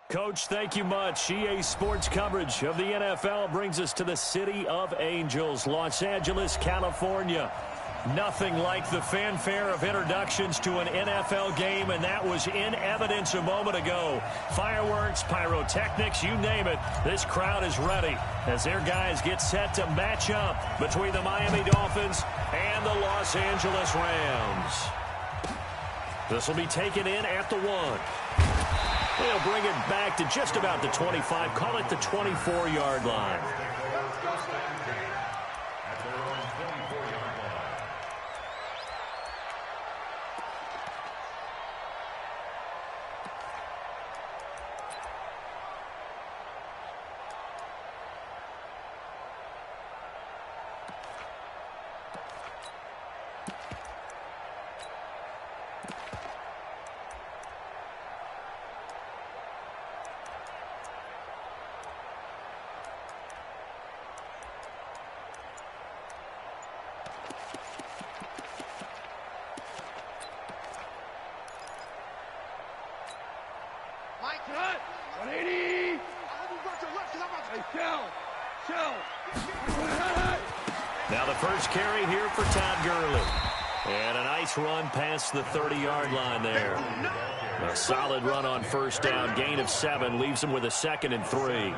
Coach, thank you much. EA Sports coverage of the NFL brings us to the City of Angels, Los Angeles, California. Nothing like the fanfare of introductions to an NFL game, and that was in evidence a moment ago. Fireworks. lights, pyrotechnics, you name it. This crowd is ready as their guys get set to match up between the Miami Dolphins and the Los Angeles Rams. This will be taken in at the 1. They'll bring it back to just about the 25, call it the 24-yard line. Now the first carry here for Todd Gurley. And a nice run past the 30-yard line there. A solid run on first down. Gain of 7 leaves him with a 2nd and 3.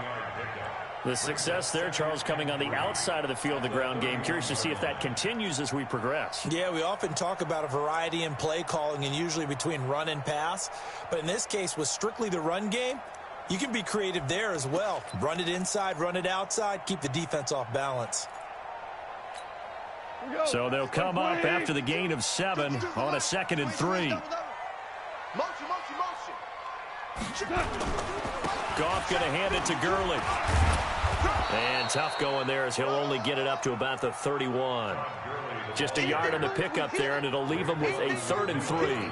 The success there, Charles, coming on the outside of the field, the ground game. Curious to see if that continues as we progress. Yeah, we often talk about a variety in play calling and usually between run and pass. But in this case, with strictly the run game, you can be creative there as well. Run it inside, run it outside, keep the defense off balance. So they'll come up after the gain of 7 on a 2nd and 3. Goff going to hand it to Gurley. And tough going there as he'll only get it up to about the 31. Just a yard on the pickup there, and it'll leave him with a 3rd and 3.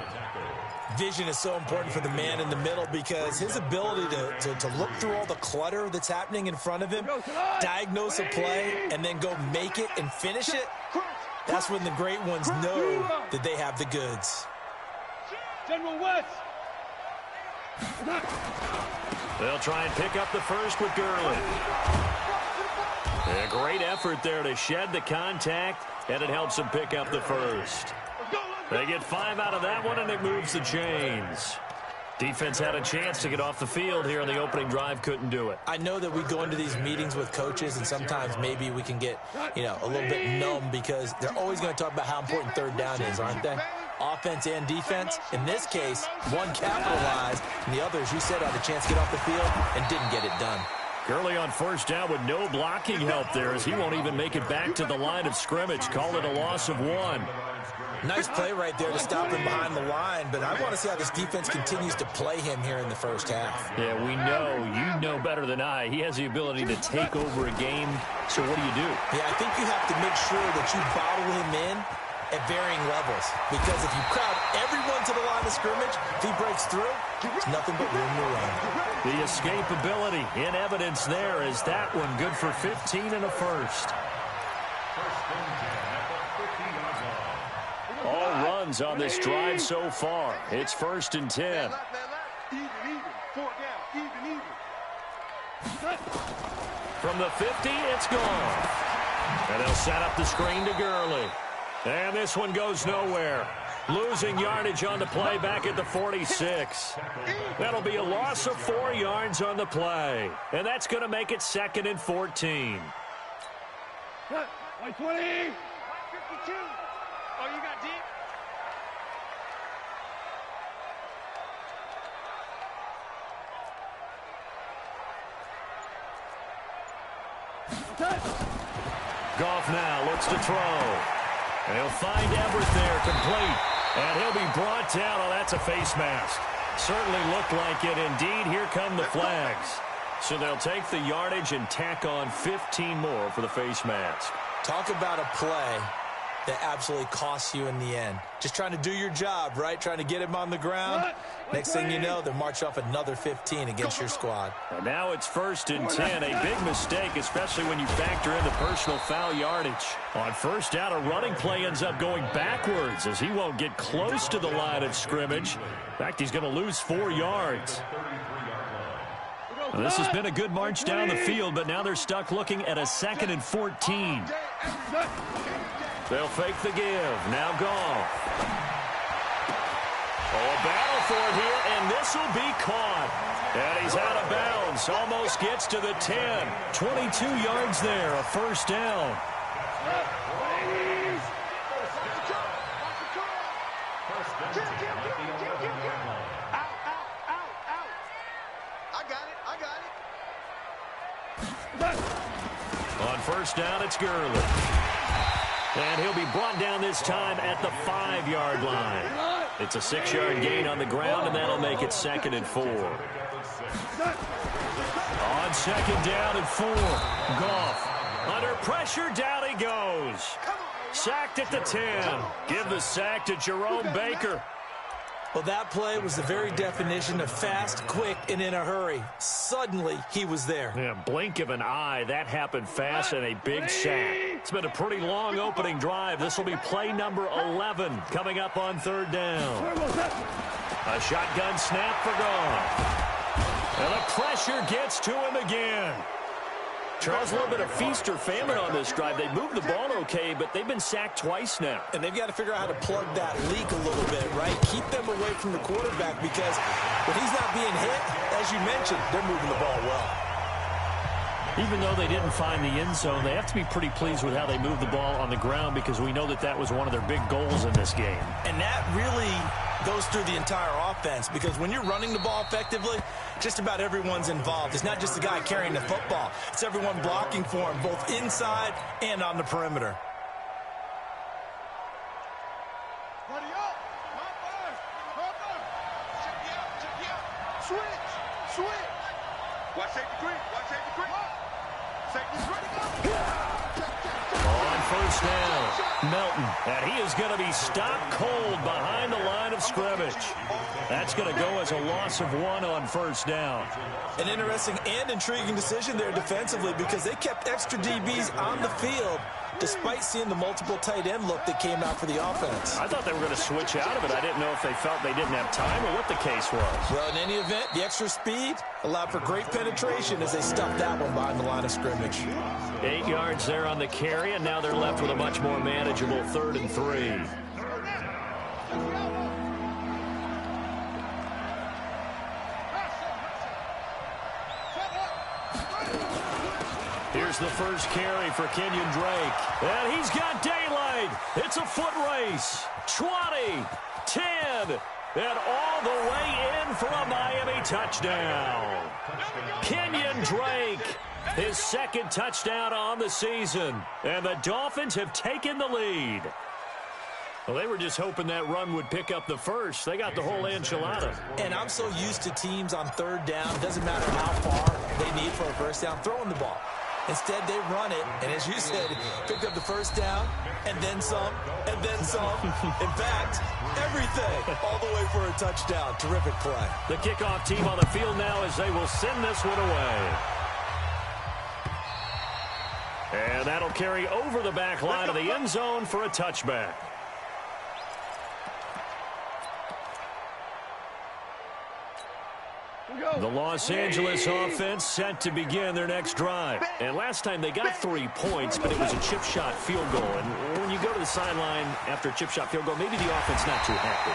Vision is so important for the man in the middle because his ability to look through all the clutter that's happening in front of him, diagnose a play, and then go make it and finish it, that's when the great ones know that they have the goods. General West. They'll try and pick up the first with Gurley. A great effort there to shed the contact, and it helps him pick up the first. They get 5 out of that one, and it moves the chains. Defense had a chance to get off the field here on the opening drive, couldn't do it. I know that we go into these meetings with coaches, and sometimes maybe we can get, a little bit numb because they're always going to talk about how important third down is, aren't they? Offense and defense. In this case, one capitalized, and the other, as you said, had a chance to get off the field and didn't get it done. Gurley on first down with no blocking help there as he won't even make it back to the line of scrimmage. Call it a loss of 1. Nice play right there to stop him behind the line, but I want to see how this defense continues to play him here in the first half. Yeah, we know. You know better than I. He has the ability to take over a game, so what do you do? Yeah, I think you have to make sure that you bottle him in at varying levels, because if you crowd everyone to the line of scrimmage, if he breaks through, it's nothing but room to run. The escapability in evidence there is that one good for 15 and a first. All runs on this drive so far. It's 1st and 10. From the 50, it's gone. And they'll set up the screen to Gurley. And this one goes nowhere. Losing yardage on the play back at the 46. That'll be a loss of 4 yards on the play. And that's going to make it 2nd and 14. 120. 152. Oh, you got deep? Goff now looks to throw. And he'll find Everett there, complete. And he'll be brought down. Oh, that's a face mask. Certainly looked like it. Indeed, here come the flags. So they'll take the yardage and tack on 15 more for the face mask. Talk about a play that absolutely costs you in the end. Just trying to do your job, right? Trying to get him on the ground. Next thing you know, they'll march off another 15 against your squad. And now it's 1st and 10. A big mistake, especially when you factor in the personal foul yardage. On first down, a running play ends up going backwards as he won't get close to the line of scrimmage. In fact, he's going to lose 4 yards. Well, this has been a good march down the field, but now they're stuck looking at a 2nd and 14. They'll fake the give. Now Goff. Oh, a battle for it here, and this will be caught. And he's out of bounds. Almost gets to the 10. 22 yards there, a first down. On first down, it's Gurley. And he'll be brought down this time at the 5-yard line. It's a 6-yard gain on the ground, and that'll make it 2nd and 4. On 2nd down and 4, Goff. Under pressure, down he goes. Sacked at the 10. Give the sack to Jerome Baker. Well, that play was the very definition of fast, quick, and in a hurry. Suddenly, he was there. Yeah, blink of an eye. That happened fast and a big sack. It's been a pretty long opening drive. This will be play number 11 coming up on 3rd down. A shotgun snap for Goff. And the pressure gets to him again. Charles, a little bit of feast or famine on this drive. They moved the ball okay, but they've been sacked twice now. And they've got to figure out how to plug that leak a little bit, right? Keep them away from the quarterback because when he's not being hit, as you mentioned, they're moving the ball well. Even though they didn't find the end zone, they have to be pretty pleased with how they moved the ball on the ground because we know that that was one of their big goals in this game. And that really goes through the entire offense because when you're running the ball effectively, just about everyone's involved. It's not just the guy carrying the football. It's everyone blocking for him, both inside and on the perimeter. Watch safety green. Watch safety green. Safety's ready. On first down, Melton. And he is going to be stopped cold behind the line of scrimmage. That's going to go as a loss of 1 on first down. An interesting and intriguing decision there defensively because they kept extra DBs on the field despite seeing the multiple tight end look that came out for the offense. I thought they were going to switch out of it. I didn't know if they felt they didn't have time or what the case was. Well, in any event, the extra speed allowed for great penetration as they stuffed that one behind the line of scrimmage. 8 yards there on the carry, and now they're left with a much more manageable 3rd and 3. Here's the first carry for Kenyon Drake. And he's got daylight. It's a foot race. 20, 10, and all the way in for a Miami touchdown. Kenyon Drake, his 2nd touchdown on the season. And the Dolphins have taken the lead. Well, they were just hoping that run would pick up the first. They got the whole enchilada. And I'm so used to teams on 3rd down, doesn't matter how far they need for a first down, throwing the ball. Instead, they run it, and as you said, picked up the first down, and then some, and then some. In fact, everything, all the way for a touchdown. Terrific play. The kickoff team on the field now as they will send this one away. And that'll carry over the back line of the end zone for a touchback. The Los Angeles offense set to begin their next drive. And last time they got 3 points, but it was a chip shot field goal. And when you go to the sideline after a chip shot field goal, maybe the offense not too happy.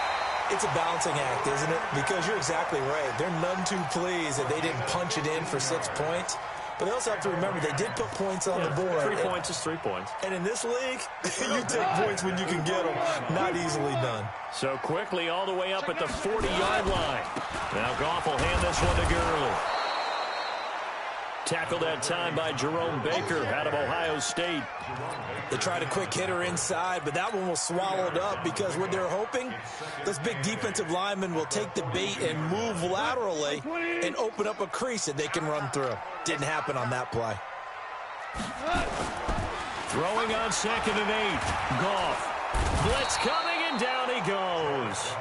It's a balancing act, isn't it? Because you're exactly right. They're none too pleased that they didn't punch it in for 6 points. But they also have to remember they did put points on the board. 3 points is 3 points. And in this league, you take points when you can get them. Not easily done. So quickly all the way up at the 40-yard line. Now Goff will hand this one to Gurley. Tackled that time by Jerome Baker out of Ohio State. They tried a quick hitter inside, but that one was swallowed up because what they're hoping, those big defensive linemen will take the bait and move laterally and open up a crease that they can run through. Didn't happen on that play. Throwing on 2nd and 8. Goff. Blitz coming, and down he goes.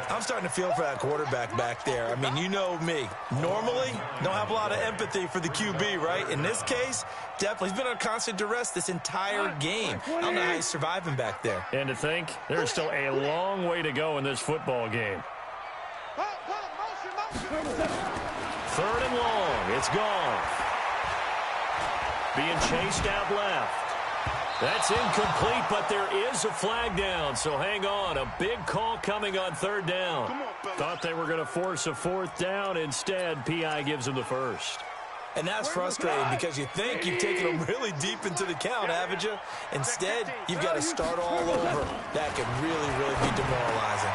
I'm starting to feel for that quarterback back there. I mean, you know me. Normally, don't have a lot of empathy for the QB, right? In this case, definitely. He's been on constant duress this entire game. I don't know how he's surviving back there. And to think, there's still a long way to go in this football game. 3rd and long. It's Goff. Being chased out left. That's incomplete, but there is a flag down, so hang on. A big call coming on third down. Thought they were going to force a fourth down. Instead, P.I. gives them the first. And that's frustrating because you think you've taken them really deep into the count, haven't you? Instead, you've got to start all over. That can really, really be demoralizing.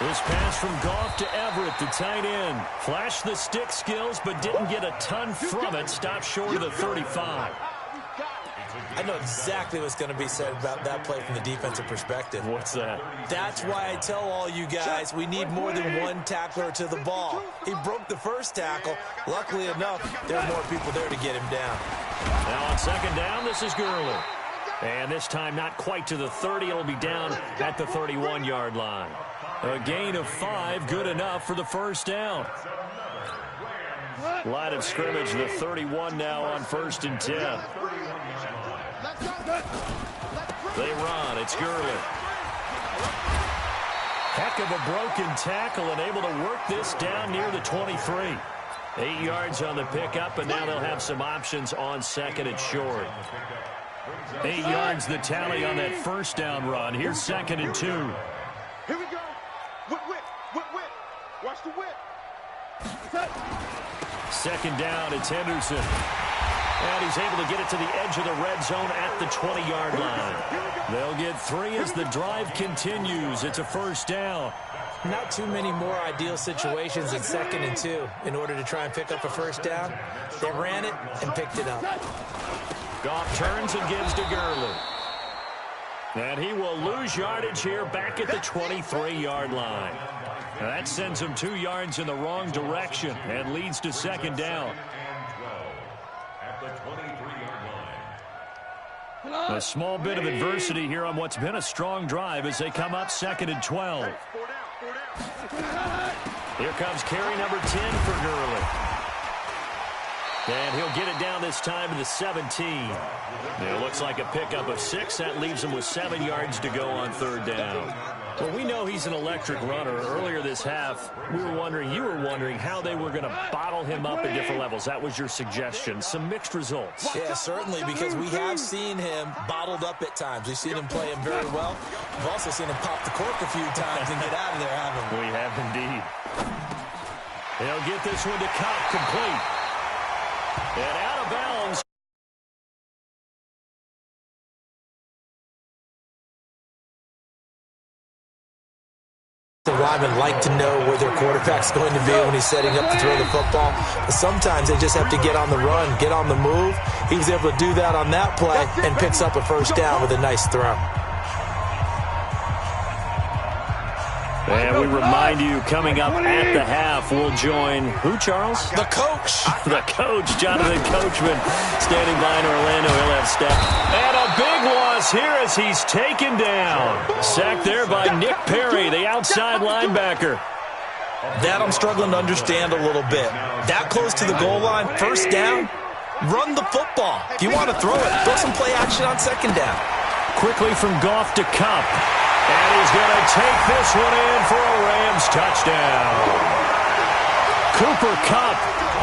This pass from Goff to Everett, the tight end. Flashed the stick skills, but didn't get a ton from it. Stopped short of the 35. I know exactly what's going to be said about that play from the defensive perspective. What's that? That's why I tell all you guys we need more than one tackler to the ball. He broke the first tackle. Luckily enough, there are more people there to get him down. Now on second down, this is Gurley. And this time not quite to the 30. It'll be down at the 31-yard line. A gain of 5, good enough for the first down. Line of scrimmage, the 31 now on 1st and 10. They run. It's Gurley. Heck of a broken tackle and able to work this down near the 23. 8 yards on the pickup, and now they'll have some options on second and short. 8 yards the tally on that first down run. Here's 2nd and 2. Here we go. Whip. Watch the whip. 2nd down, it's Henderson. And he's able to get it to the edge of the red zone at the 20-yard line. They'll get 3 as the drive continues. It's a first down. Not too many more ideal situations in 2nd and 2 in order to try and pick up a first down. They ran it and picked it up. Goff turns and gives to Gurley. And he will lose yardage here back at the 23-yard line. Now that sends him 2 yards in the wrong direction and leads to 2nd down. A small bit of adversity here on what's been a strong drive as they come up 2nd and 12. Here comes carry number 10 for Gurley. And he'll get it down this time to the 17. It looks like a pickup of 6. That leaves him with 7 yards to go on 3rd down. Well, we know he's an electric runner. Earlier this half, you were wondering how they were going to bottle him up at different levels. That was your suggestion. Some mixed results. Yeah, certainly, because we have seen him bottled up at times. We've seen him play him very well. We've also seen him pop the cork a few times and get out of there, haven't we? We have indeed. They'll get this one to Cup, complete. And out of bounds. The linemen like to know where their quarterback's going to be when he's setting up to throw the football. But sometimes they just have to get on the run, get on the move. He was able to do that on that play and picks up a first down with a nice throw. And we remind you, coming up at the half, we'll join who, Charles? The coach. The coach, Jonathan Coachman, standing by in Orlando. He'll have step. And a big loss here as he's taken down. Sacked there by Nick Perry, the outside linebacker. That I'm struggling to understand a little bit. That close to the goal line, first down, run the football. If you want to throw it, throw some play action on 2nd down. Quickly from Goff to Cup. And he's going to take this one in for a Rams touchdown. Cooper Kupp,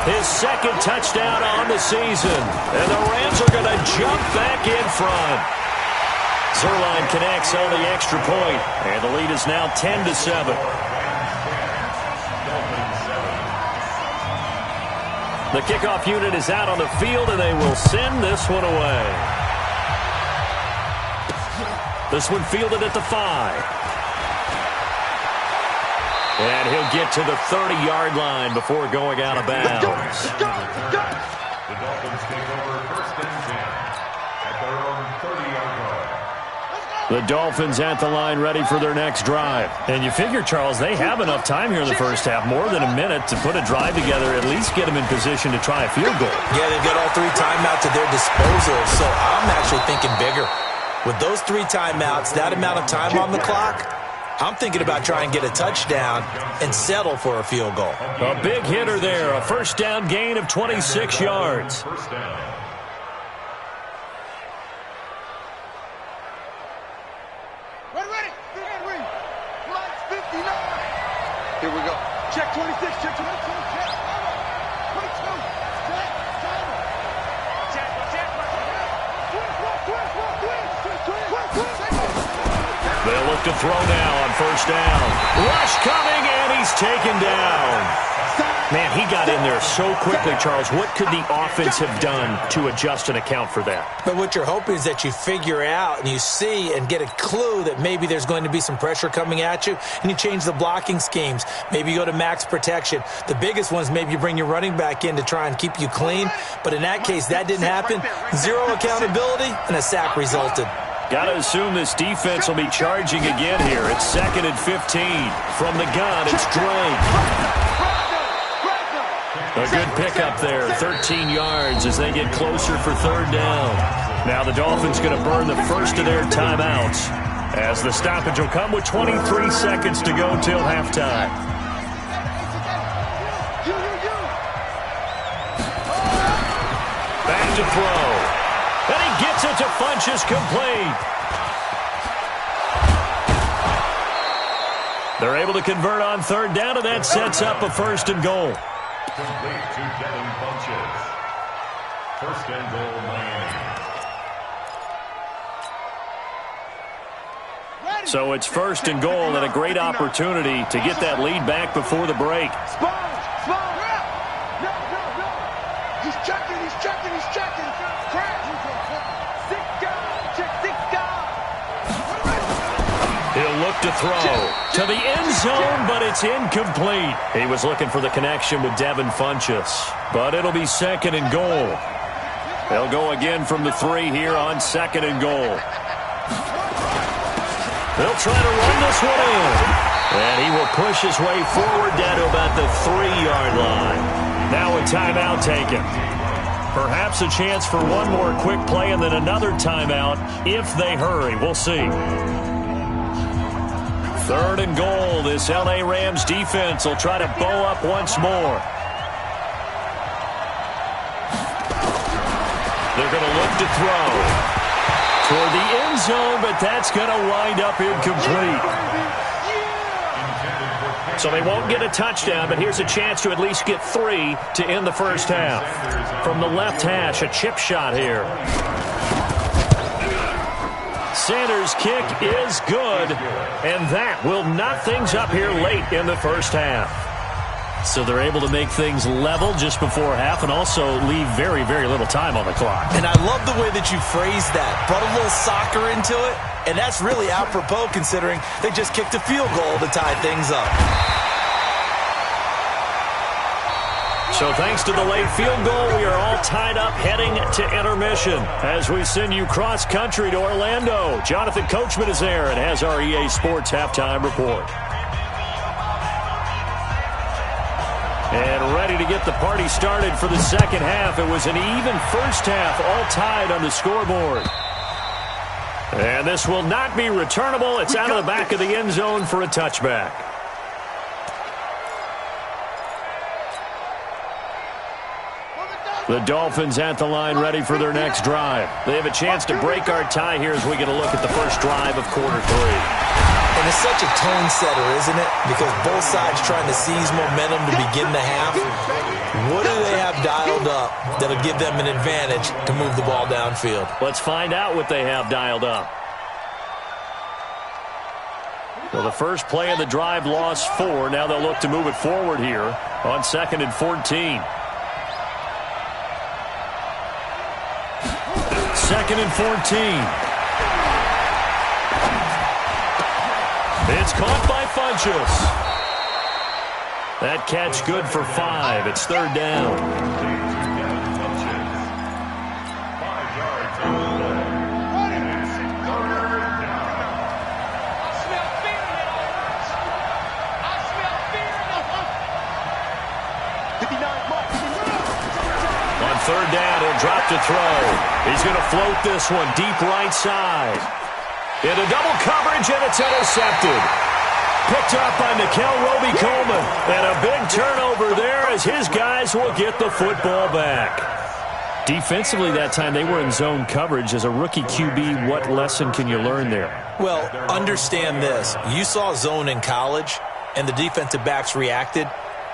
his 2nd touchdown on the season. And the Rams are going to jump back in front. Zerline connects on the extra point, and the lead is now 10-7. The kickoff unit is out on the field, and they will send this one away. This one fielded at the 5. And he'll get to the 30-yard line before going out of bounds. The Dolphins take over 1st and 10 at their own 30-yard line. The Dolphins at the line ready for their next drive. And you figure, Charles, they have enough time here in the first half, more than a minute, to put a drive together, at least get them in position to try a field goal. Yeah, they've got all 3 timeouts at their disposal, so I'm actually thinking bigger. With those 3 timeouts, that amount of time on the clock, I'm thinking about trying to get a touchdown and settle for a field goal. A big hitter there, a first down gain of 26 yards. First down. Ready. Lights 59. Here we go. Check 26, check 22, check. 22, check. Check. Twist. look to throw now on first down. Rush coming, and he's taken down. Man, he got in there so quickly, Charles. What could the offense have done to adjust and account for that? But what you're hoping is that you figure out and you see and get a clue that maybe there's going to be some pressure coming at you, and you change the blocking schemes. Maybe you go to max protection. The biggest one is maybe you bring your running back in to try and keep you clean. But in that case, that didn't happen. Zero accountability, and a sack resulted. Got to assume this defense will be charging again here. It's 2nd and 15. From the gun, it's Drake. A good pickup there, 13 yards as they get closer for third down. Now the Dolphins going to burn the first of their timeouts as the stoppage will come with 23 seconds to go till halftime. Back to throw. And he gets it to Funchess, complete. They're able to convert on third down, and that sets up a 1st and goal. Complete to Devin Funchess. 1st and goal, Miami. So it's 1st and goal, and a great opportunity to get that lead back before the break. He's checking. He'll look to throw to the end zone, but it's incomplete. He was looking for the connection with Devin Funchess, but it'll be 2nd and goal. They'll go again from the 3 here on 2nd and goal. They'll try to run this one in, and he will push his way forward down to about the 3-yard line. Now a timeout taken. Perhaps a chance for one more quick play and then another timeout if they hurry. We'll see. 3rd and goal. This L.A. Rams defense will try to bow up once more. They're going to look to throw toward the end zone, but that's going to wind up incomplete. So they won't get a touchdown, but here's a chance to at least get 3 to end the first half. From the left hash, a chip shot here. Sanders' kick is good, and that will knot things up here late in the first half. So they're able to make things level just before half and also leave very, very little time on the clock. And I love the way that you phrased that. Brought a little soccer into it, and that's really apropos considering they just kicked a field goal to tie things up. So thanks to the late field goal, we are all tied up heading to intermission. As we send you cross-country to Orlando, Jonathan Coachman is there and has our EA Sports halftime report. And ready to get the party started for the second half. It was an even first half, all tied on the scoreboard. And this will not be returnable. It's out of the back of the end zone for a touchback. The Dolphins at the line ready for their next drive. They have a chance to break our tie here as we get a look at the first drive of quarter 3. And it's such a tone setter, isn't it? Because both sides trying to seize momentum to begin the half. What do they have dialed up that'll give them an advantage to move the ball downfield? Let's find out what they have dialed up. Well, the first play of the drive lost 4. Now they'll look to move it forward here on 2nd and 14. 2nd and 14. It's caught by Funchess. That catch good for 5. It's 3rd down. On 3rd down, he'll drop to throw. He's going to float this one deep right side. Into double coverage, and it's intercepted. Picked up by Nickel Roby-Coleman. And a big turnover there as his guys will get the football back. Defensively that time, they were in zone coverage. As a rookie QB, what lesson can you learn there? Well, understand this. You saw zone in college, and the defensive backs reacted,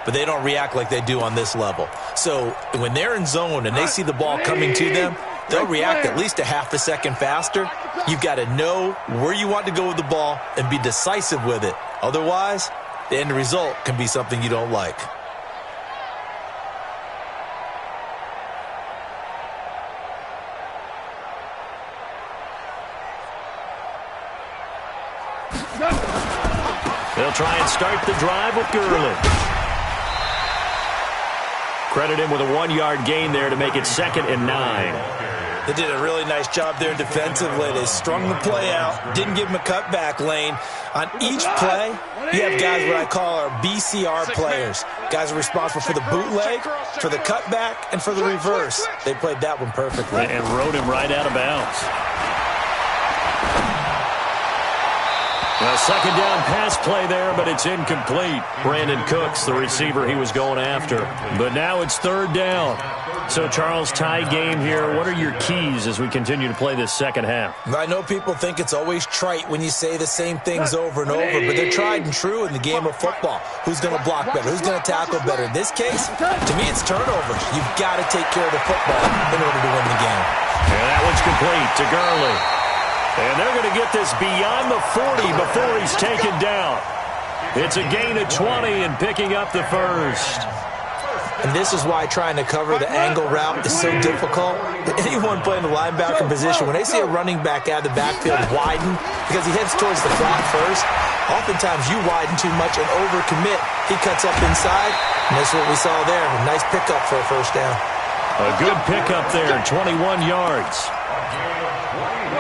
but they don't react like they do on this level. So when they're in zone and they see the ball coming to them, they'll react at least a half a second faster. You've got to know where you want to go with the ball and be decisive with it. Otherwise, the end result can be something you don't like. They'll try and start the drive with Gurley. Credit him with a 1-yard gain there to make it 2nd and 9. They did a really nice job there defensively. They strung the play out, didn't give him a cutback lane. On each play, you have guys what I call our BCR players. Guys are responsible for the bootleg, for the cutback, and for the reverse. They played that one perfectly. And rode him right out of bounds. A 2nd down pass play there, but it's incomplete. Brandon Cooks, the receiver he was going after. But now it's 3rd down. So, Charles, tie game here. What are your keys as we continue to play this second half? I know people think it's always trite when you say the same things over and over, but they're tried and true in the game of football. Who's going to block better? Who's going to tackle better? In this case, to me, it's turnovers. You've got to take care of the football in order to win the game. And that one's complete to Gurley. And they're going to get this beyond the 40 before he's taken down. It's a gain of 20 and picking up the first. And this is why trying to cover the angle route is so difficult. Anyone playing the linebacker position, when they see a running back out of the backfield widen because he heads towards the flat first, oftentimes you widen too much and overcommit. He cuts up inside, and that's what we saw there. A nice pickup for a first down. A good pickup there, 21 yards.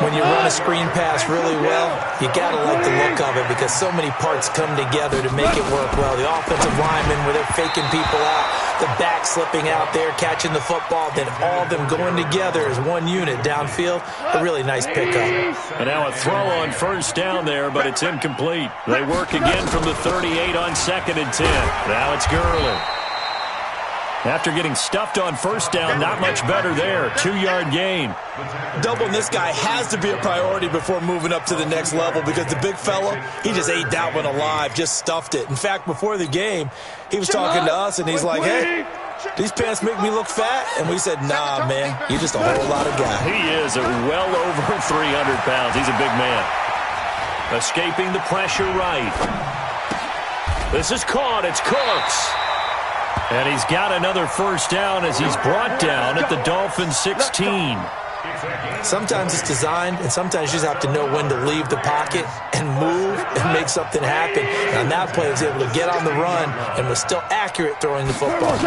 When you run a screen pass really well, you got to like the look of it because so many parts come together to make it work well. The offensive linemen, where they're faking people out, the back slipping out there, catching the football, then all of them going together as one unit downfield. A really nice pickup. And now a throw on first down there, but it's incomplete. They work again from the 38 on 2nd and 10. Now it's Gurley. After getting stuffed on first down, not much better there. 2-yard gain. Doubling this guy has to be a priority before moving up to the next level because the big fella, he just ate that one alive, just stuffed it. In fact, before the game, he was talking to us, and he's like, hey, these pants make me look fat. And we said, nah, man, you're just a whole lot of guy. He is well over 300 pounds. He's a big man. Escaping the pressure right. This is caught. It's Cooks. And he's got another first down as he's brought down at the Dolphins' 16. Sometimes it's designed, and sometimes you just have to know when to leave the pocket and move and make something happen. And on that play, he was able to get on the run and was still accurate throwing the football.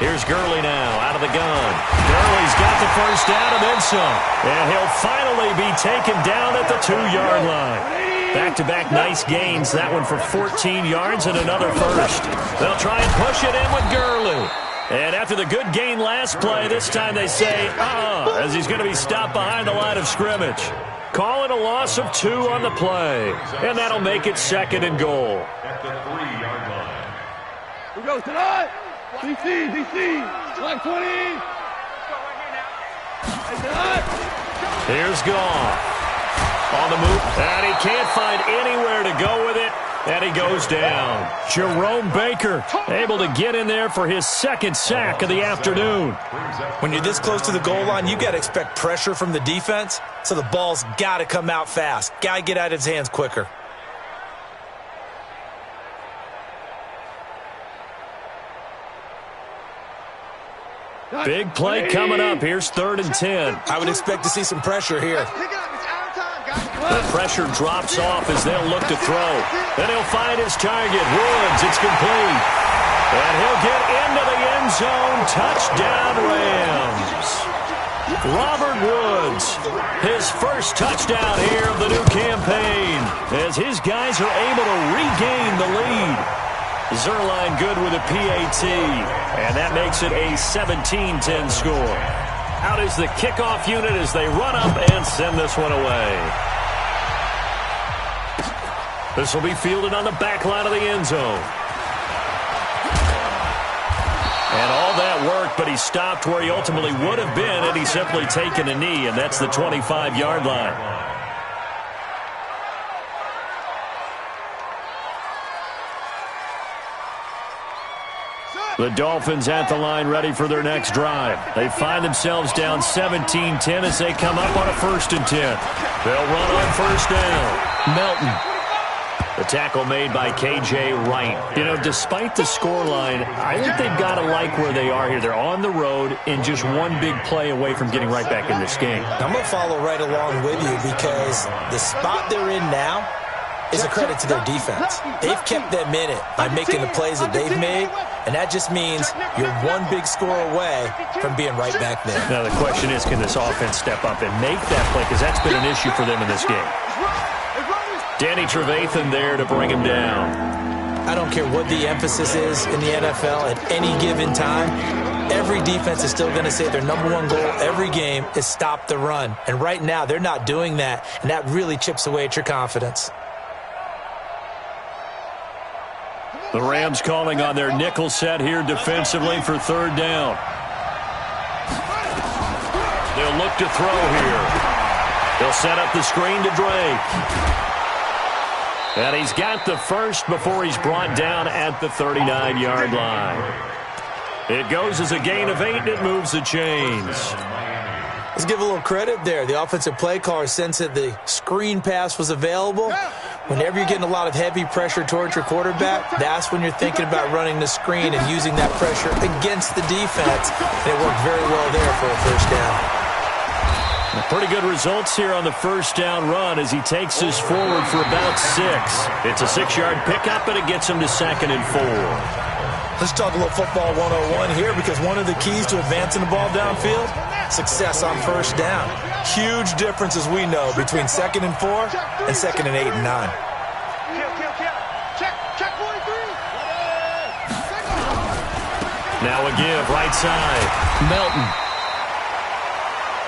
Here's Gurley now out of the gun. Gurley's got the first down and then some. And he'll finally be taken down at the 2-yard line. Back-to-back nice gains. That one for 14 yards and another first. They'll try and push it in with Gurley. And after the good gain last play, this time they say, as he's going to be stopped behind the line of scrimmage. Call it a loss of 2 on the play. And that'll make it 2nd and goal. At the 3-yard line. We go tonight. DC, like 20. Here's Goff. On the move, and he can't find anywhere to go with it, and he goes down. Jerome Baker able to get in there for his 2nd sack of the afternoon. When you're this close to the goal line, you got to expect pressure from the defense, so the ball's got to come out fast. Got to get out of his hands quicker. Big play coming up. Here's 3rd and 10. I would expect to see some pressure here. The pressure drops off as they'll look to throw. Then he'll find his target, Woods. It's complete. And he'll get into the end zone. Touchdown, Rams. Robert Woods, his first touchdown here of the new campaign, as his guys are able to regain the lead. Zerline good with a PAT, and that makes it a 17-10 score. Out is the kickoff unit as they run up and send this one away. This will be fielded on the back line of the end zone. And all that worked, but he stopped where he ultimately would have been had he simply taken a knee, and that's the 25-yard line. The Dolphins at the line ready for their next drive. They find themselves down 17-10 as they come up on a 1st and 10. They'll run on 1st down. Melton. The tackle made by K.J. Wright. You know, despite the scoreline, I think they've got to like where they are here. They're on the road and just one big play away from getting right back in this game. I'm going to follow right along with you because the spot they're in now is a credit to their defense. They've kept them in it by making the plays that they've made, and that just means you're one big score away from being right back there. Now the question is, can this offense step up and make that play? Because that's been an issue for them in this game. Danny Trevathan there to bring him down. I don't care what the emphasis is in the NFL at any given time. Every defense is still going to say their number one goal every game is stop the run. And right now they're not doing that, and that really chips away at your confidence. The Rams calling on their nickel set here defensively for 3rd down. They'll look to throw here. They'll set up the screen to Drake. And he's got the first before he's brought down at the 39-yard line. It goes as a gain of 8, and it moves the chains. Let's give a little credit there. The offensive play caller sensed that the screen pass was available. Whenever you're getting a lot of heavy pressure towards your quarterback, that's when you're thinking about running the screen and using that pressure against the defense. And it worked very well there for a 1st down. Pretty good results here on the 1st down run as he takes us forward for about 6. It's a 6-yard pickup, and it gets him to 2nd and 4. Let's talk a little football 101 here because one of the keys to advancing the ball downfield, success on 1st down. Huge difference, as we know, between 2nd and 4 and 2nd and 8 and 9. Now a give, right side. Melton.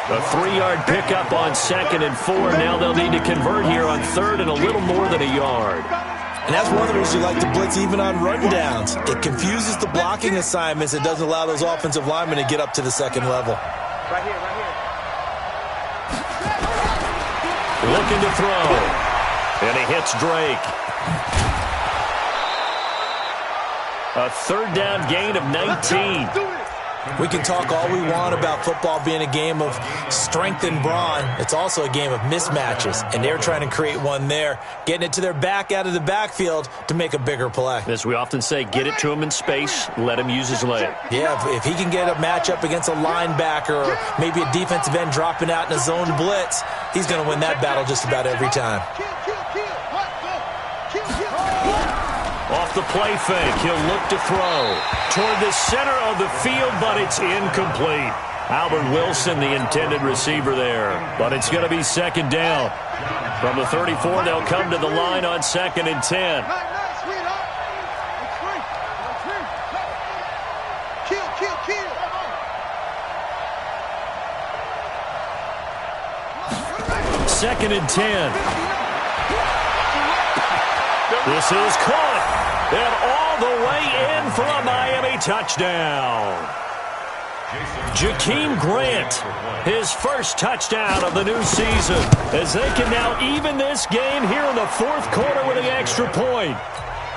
A 3-yard pickup on 2nd and 4. Now they'll need to convert here on 3rd and a little more than a yard. And that's one of the reasons you like to blitz even on rundowns. It confuses the blocking assignments. It doesn't allow those offensive linemen to get up to the 2nd level. Right here, right here. Looking to throw. And he hits Drake. A 3rd down gain of 19. We can talk all we want about football being a game of strength and brawn. It's also a game of mismatches, and they're trying to create one there, getting it to their back out of the backfield to make a bigger play. As we often say, get it to him in space, let him use his leg. Yeah, if he can get a matchup against a linebacker or maybe a defensive end dropping out in a zone blitz, he's going to win that battle just about every time. Off the play fake, he'll look to throw toward the center of the field, but it's incomplete. Albert Wilson, the intended receiver there, but it's going to be 2nd down. From the 34, they'll come to the line on 2nd and 10. Second and 10. This is caught. And all the way in for a Miami touchdown. Jakeem Grant, his first touchdown of the new season, as they can now even this game here in the 4th quarter with an extra point.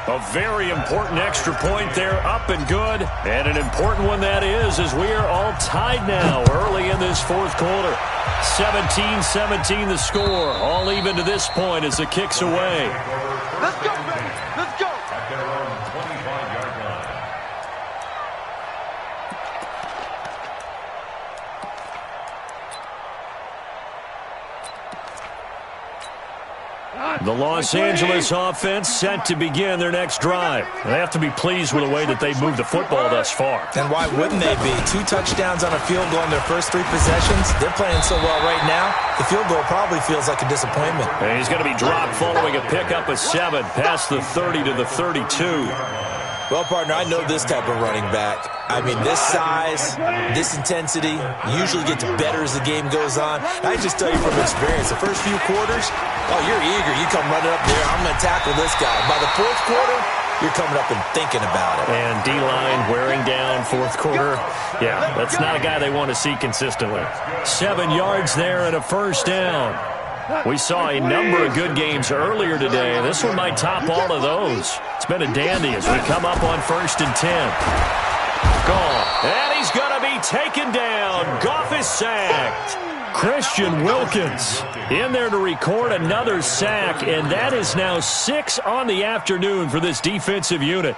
A very important extra point there, up and good. And an important one that is, as we are all tied now early in this 4th quarter. 17-17 the score, all even to this point as the kick's away. Let's go, baby. Let's go. At their own 25-yard line. The Los Angeles offense set to begin their next drive. They have to be pleased with the way that they've moved the football thus far. And why wouldn't they be? 2 touchdowns on a field goal in their first 3 possessions. They're playing so well right now, the field goal probably feels like a disappointment. And he's going to be dropped following a pickup of 7 past the 30 to the 32. Well, partner, I know this type of running back. I mean, this size, this intensity usually gets better as the game goes on. I just tell you from experience, the first few quarters, oh, you're eager. You come running up there, I'm going to tackle this guy. By the 4th quarter, you're coming up and thinking about it. And D-line wearing down 4th quarter. Yeah, that's not a guy they want to see consistently. 7 yards there and a first down. We saw a number of good games earlier today. This one might top all of those. It's been a dandy as we come up on 1st and 10. gone. And he's going to be taken down. Goff is sacked. Christian Wilkins in there to record another sack, and that is now 6 on the afternoon for this defensive unit.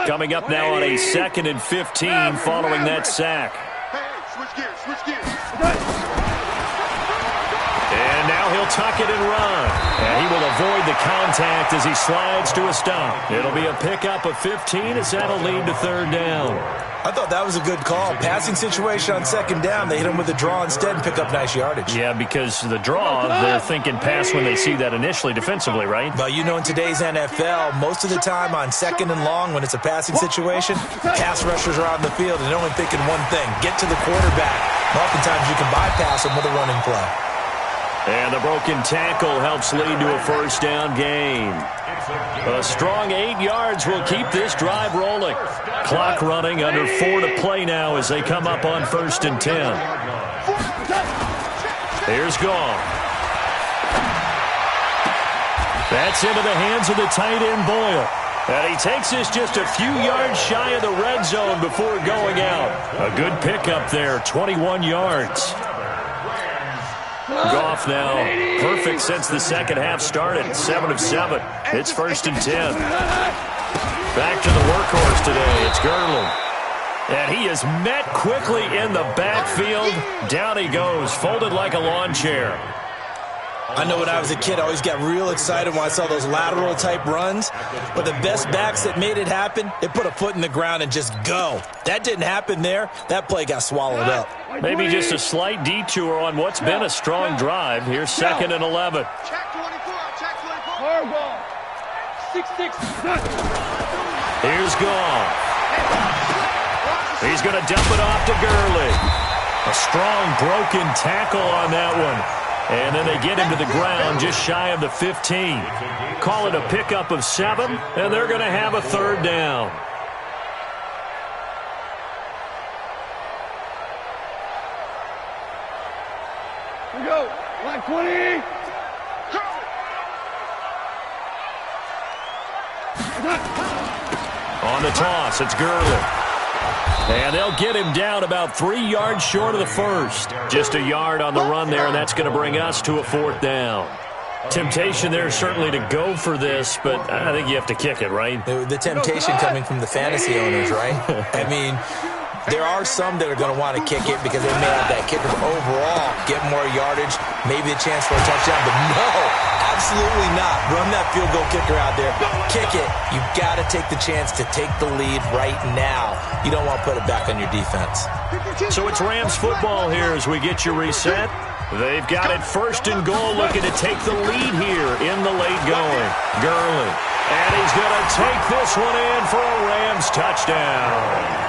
Coming up now on a 2nd and 15 following that sack. Switch gears. And now he'll tuck it and run. And he will avoid the contact as he slides to a stop. It'll be a pickup of 15 as that'll lead to 3rd down. I thought that was a good call. Passing situation on 2nd down. They hit him with a draw instead and pick up nice yardage. Yeah, because the draw, they're thinking pass when they see that initially defensively, right? But you know, in today's NFL, most of the time on 2nd and long, when it's a passing situation, pass rushers are on the field and they're only thinking one thing: get to the quarterback. And oftentimes you can bypass them with a running play. And the broken tackle helps lead to a 1st down gain. A strong 8 yards will keep this drive rolling. Clock running, under 4 to play now as they come up on 1st and 10. Here's Goff. That's into the hands of the tight end Boyle. And he takes this just a few yards shy of the red zone before going out. A good pickup there, 21 yards. Goff now perfect since the 2nd half started. 7 of 7. It's 1st and 10. Back to the workhorse today. It's Gurley. And he is met quickly in the backfield. Down he goes, folded like a lawn chair. I know when I was a kid, I always got real excited when I saw those lateral type runs. But the best backs that made it happen, they put a foot in the ground and just go. That didn't happen there. That play got swallowed up. Maybe just a slight detour on what's been a strong drive. Here's 2nd and 11. Check 24. Hard ball. 6-6. Here's Goff. He's going to dump it off to Gurley. A strong broken tackle on that one. And then they get him to the ground just shy of the 15. Call it a pickup of 7, and they're going to have a 3rd down. Here we go. Line 20. On the toss, it's Gurley. And they'll get him down about 3 yards short of the 1st. Just a yard on the run there, and that's going to bring us to a 4th down. Temptation there certainly to go for this, but I think you have to kick it, right? The temptation coming from the fantasy owners, right? I mean, there are some that are going to want to kick it because they may have that kicker overall, get more yardage, maybe a chance for a touchdown, but no, absolutely not. Run that field goal kicker out there. Kick it. You've got to take the chance to take the lead right now. You don't want to put it back on your defense. So it's Rams football here as we get you reset. They've got it 1st and goal, looking to take the lead here in the late going. Gurley. And he's going to take this one in for a Rams touchdown.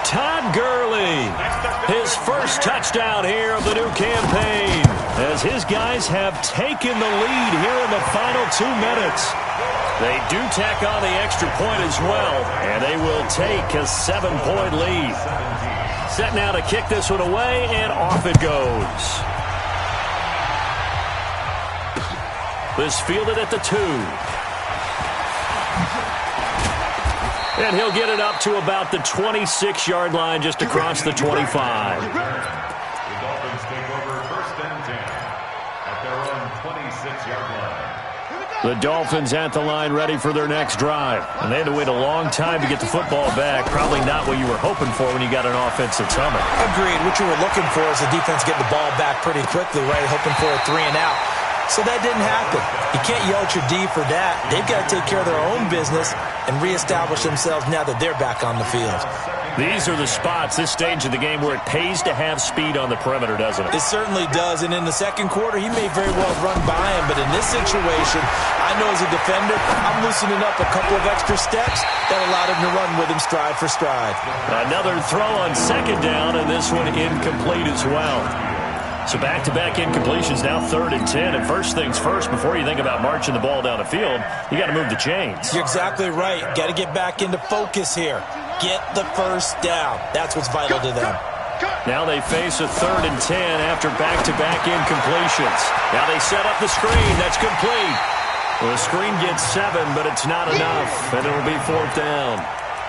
Todd Gurley, his 1st touchdown here of the new campaign, as his guys have taken the lead here in the final 2 minutes. They do tack on the extra point as well, and they will take a 7-point lead. Set now to kick this one away, and off it goes. This fielded at the 2. And he'll get it up to about the 26-yard line, just across the 25. The Dolphins take over 1st and 10 at their own 26-yard line. The Dolphins at the line, ready for their next drive. And they had to wait a long time to get the football back. Probably not what you were hoping for when you got an offensive summit. Agreed. What you were looking for is the defense getting the ball back pretty quickly, right? Hoping for a 3 and out. So that didn't happen. You can't yell at your D for that. They've got to take care of their own business and reestablish themselves now that they're back on the field. These are the spots, this stage of the game, where it pays to have speed on the perimeter, doesn't it? It certainly does. And in the 2nd quarter, he may very well run by him. But in this situation, I know as a defender, I'm loosening up a couple of extra steps that allowed him to run with him stride for stride. Another throw on 2nd down, and this one incomplete as well. So back-to-back incompletions, now 3rd and 10. And first things first, before you think about marching the ball down the field, you got to move the chains. You're exactly right. Got to get back into focus here. Get the 1st down. That's what's vital to them. Now they face a 3rd and 10 after back-to-back incompletions. Now they set up the screen. That's complete. Well, the screen gets 7, but it's not enough, and it'll be 4th down.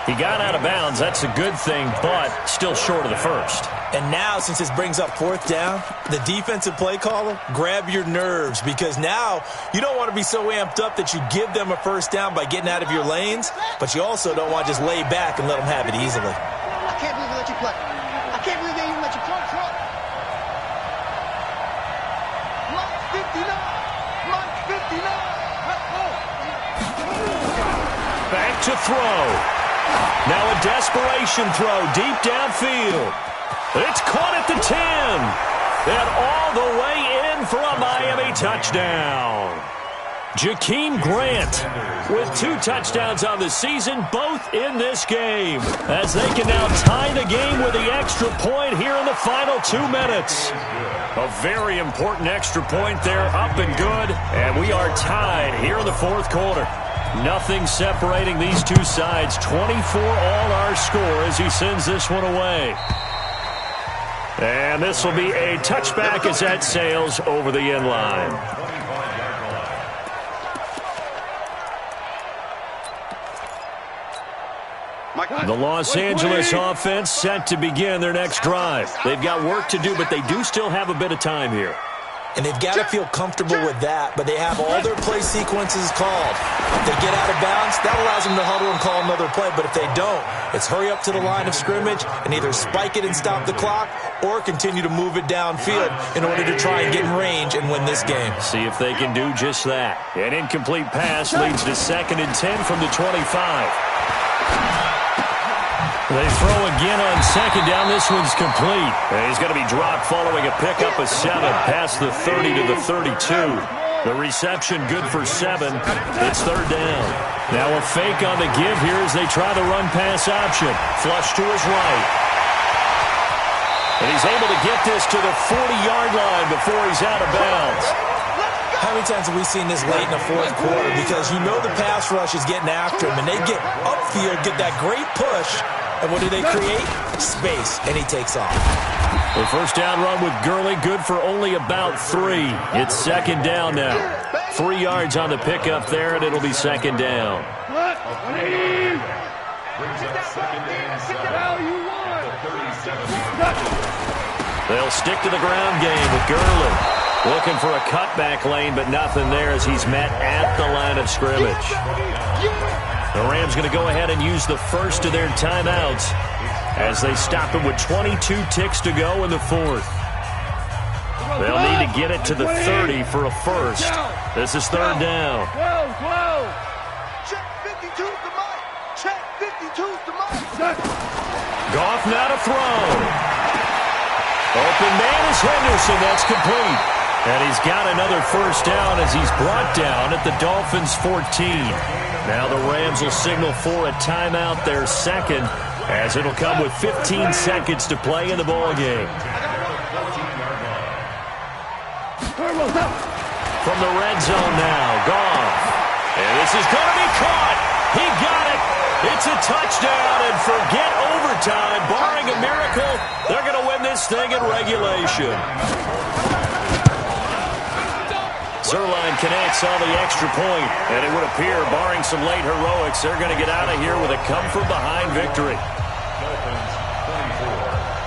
He got out of bounds. That's a good thing, but still short of the first. And now, since this brings up fourth down, the defensive play caller, grab your nerves, because now you don't want to be so amped up that you give them a first down by getting out of your lanes, but you also don't want to just lay back and let them have it easily. I can't believe they let you play. I can't believe they even let you play. Mark 59. Mark 59. Back to throw. Now a desperation throw deep downfield. It's caught at the 10. And all the way in for a Miami touchdown. Jakeem Grant with 2 touchdowns on the season, both in this game, as they can now tie the game with the extra point here in the final 2 minutes. A very important extra point there, up and good, and we are tied here in the fourth quarter. Nothing separating these two sides. 24 all our score as he sends this one away. And this will be a touchback as that sails over the end line. The Los Angeles offense set to begin their next drive. They've got work to do, but they do still have a bit of time here. And they've got to feel comfortable with that, but they have all their play sequences called. If they get out of bounds, that allows them to huddle and call another play. But if they don't, it's hurry up to the line of scrimmage and either spike it and stop the clock or continue to move it downfield in order to try and get in range and win this game. See if they can do just that. An incomplete pass leads to 2nd and 10 from the 25. They throw again on 2nd down. This one's complete. And he's going to be dropped following a pickup of 7 past the 30 to the 32. The reception good for 7. It's 3rd down. Now a fake on the give here as they try the run-pass option. Flush to his right. And he's able to get this to the 40-yard line before he's out of bounds. How many times have we seen this late in the fourth quarter? Because you know the pass rush is getting after him, and they get upfield, get that great push, and what do they create? Space, and he takes off. The first down run with Gurley, good for only about 3. It's 2nd down now. 3 yards on the pickup there, and it'll be 2nd down. They'll stick to the ground game with Gurley. Looking for a cutback lane, but nothing there as he's met at the line of scrimmage. The Rams going to go ahead and use the first of their timeouts as they stop him with 22 ticks to go in the fourth. They'll need to get it to the 30 for a first. This is 3rd down. Check 52's the mic. Check 52's the mic. Goff now to throw. Open man is Henderson. That's complete. And he's got another first down as he's brought down at the Dolphins' 14. Now the Rams will signal for a timeout, their 2nd, as it'll come with 15 seconds to play in the ballgame. From the red zone now, Goff. And this is going to be caught. He got it. It's a touchdown, and forget overtime. Barring a miracle, they're going to win this thing in regulation. Zerline connects on the extra point, and it would appear, barring some late heroics, they're going to get out of here with a come-from-behind victory.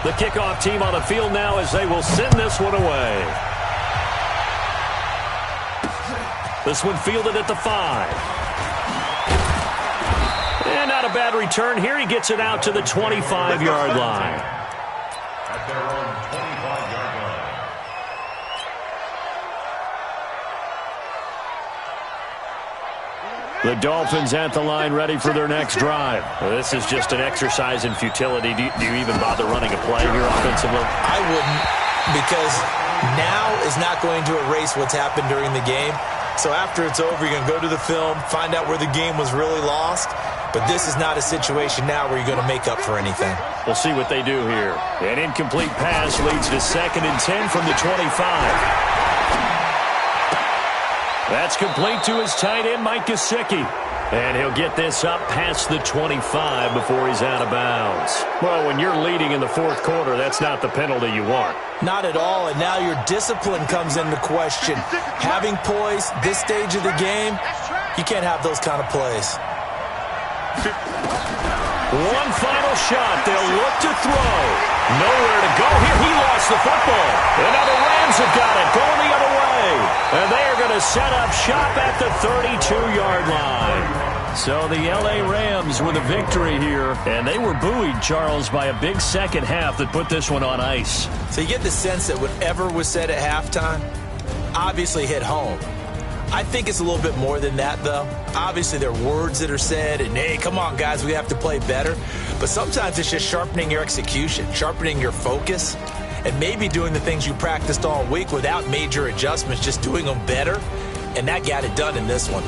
The kickoff team on the field now as they will send this one away. This one fielded at the 5. And not a bad return here. He gets it out to the 25-yard line. At their own 25-yard line. The Dolphins at the line ready for their next drive. This is just an exercise in futility. Do you even bother running a play here offensively? I wouldn't, because now is not going to erase what's happened during the game. So after it's over, you're going to go to the film, find out where the game was really lost. But this is not a situation now where you're going to make up for anything. We'll see what they do here. An incomplete pass leads to 2nd and 10 from the 25. That's complete to his tight end, Mike Gesicki. And he'll get this up past the 25 before he's out of bounds. Well, when you're leading in the fourth quarter, that's not the penalty you want. Not at all, and now your discipline comes into question. Having poise this stage of the game, you can't have those kind of plays. One final shot. They'll look to throw. Nowhere to go here. He lost the football. And now the Rams have got it. Going the other way. And they are going to set up shop at the 32-yard line. So the L.A. Rams with a victory here. And they were buoyed, Charles, by a big second half that put this one on ice. So you get the sense that whatever was said at halftime obviously hit home. I think it's a little bit more than that, though. Obviously, there are words that are said, and, hey, come on, guys, we have to play better. But sometimes it's just sharpening your execution, sharpening your focus, and maybe doing the things you practiced all week without major adjustments, just doing them better. And that got it done in this one.